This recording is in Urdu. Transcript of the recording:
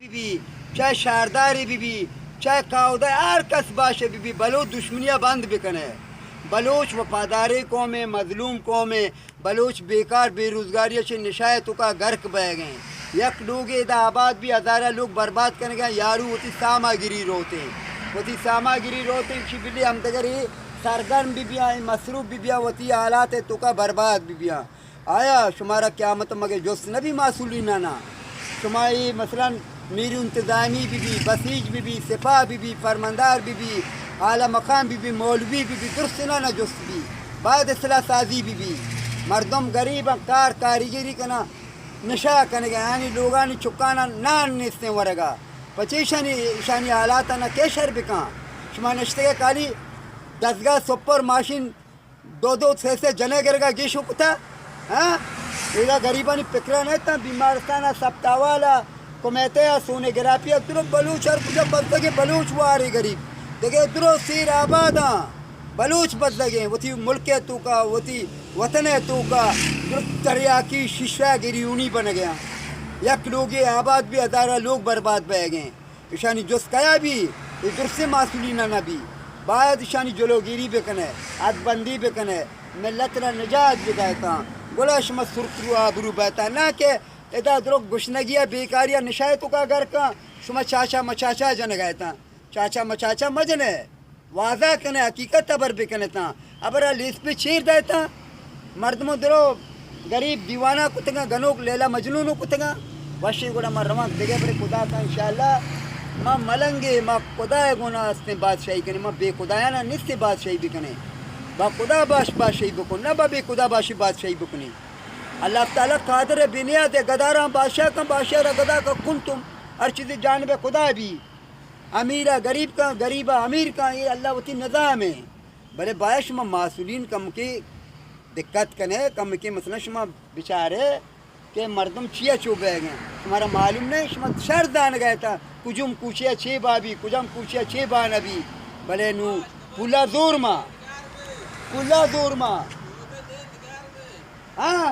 بی چاہے شارداری بی چاہے کاؤدہ ہر کس باش بی بلوچ دشمنیاں بند بکنے بلوچ وفادار قوم ہے، مظلوم قوم ہے، بلوچ بیکار بے روزگاری سے نشایت کا گرک بہ گئے یک لوگ دا آباد بھی ہزارہ لوگ برباد کرنے گئے یارو ہوتی ساما گری روتے ہوتی ساما گری روتے کسی بلی ہم تگری سرگرم بھی بیاں مصروف بھی بیاں ہوتی حالات تو کا برباد بھی بیاں آیا شمارا قیامت مگے جوست نبی معصولی نانا شمائی مثلا میری انتظامی بھی بسیج بھی سپاہ بھی فرماندار بھی اعلیٰ مقام بھی مولوی بھی درست نہ جست بھی بعد اصلاح سازی بھی مردم غریب کار کاریگری کنا نشا کنے گا یعنی لوگانی چکانا نان نیستیں ورگا پچیشانی شانی حالات نہ کیشر بکاں شما نشتے کے کالی دسگاہ سپر ماشین دو سے جنے گرگا گیشو کتا ہاں ایگا غریبانی پکرا نہیں تا بیمارستانہ سپتاوالا کمیتے سونے گراپیا درو بلوچ ہر کجا بدلگے بلوچ واری غریب دیکھے درو سیر آباداں بلوچ بدلگے وتی ملک تو کا وتی وطن تو کا درو تریاکی ششا گریونی بن گیا یک لوگی آباد بھی ہزارہ لوگ برباد بہ گئے اشانی جس کیا بھی یہ درس معصولی نہ بھی باید اشانی جلوگیری بکنے حد بندی بکنے ملت را نجات بکایتا گولا شما سرخرو آبرو بیتا نہ کہ ادا درو گشنگیا بیکاریا نشایتو کا گھر کا شما چاچا مچاچا جن گئے تا چاچا مچاچا مجنے واضح کنے حقیقت تبر بکنے تا ابرا لیس پہ چیر دیتا مردمو درو غریب دیوانہ کتگا گنوک لیلا مجنونو کتگا وشی گوڑا ما روان دیگے بڑے خدا کا انشاءاللہ ما ملنگے ما خدا گونا استے بادشاہی کنے ما بے خدایانا نستے بادشاہی بکنے با خدا بادشاہی بکن نہ با بے خدا بادشاہی بکنی اللہ تعالیٰ قادر بنیاد گدارہ بادشاہ کا بادشاہ را گدا کا کن تم ہر چیز جانب خدا بھی امیرہ غریب کا غریبہ امیر کا یہ اللہ وتی نظام ہے بلے بایا شما معصولین کم کی دقت کنے کم کی مثلا شما بچارے کہ مردم چیا چو بہ گئے تمہارا معلوم نہیں شما شر دان گئے تھا کجم کوچیا چھ بابی کجم کوچیا چھ با نبی بلے نو پولا زور ماں ہاں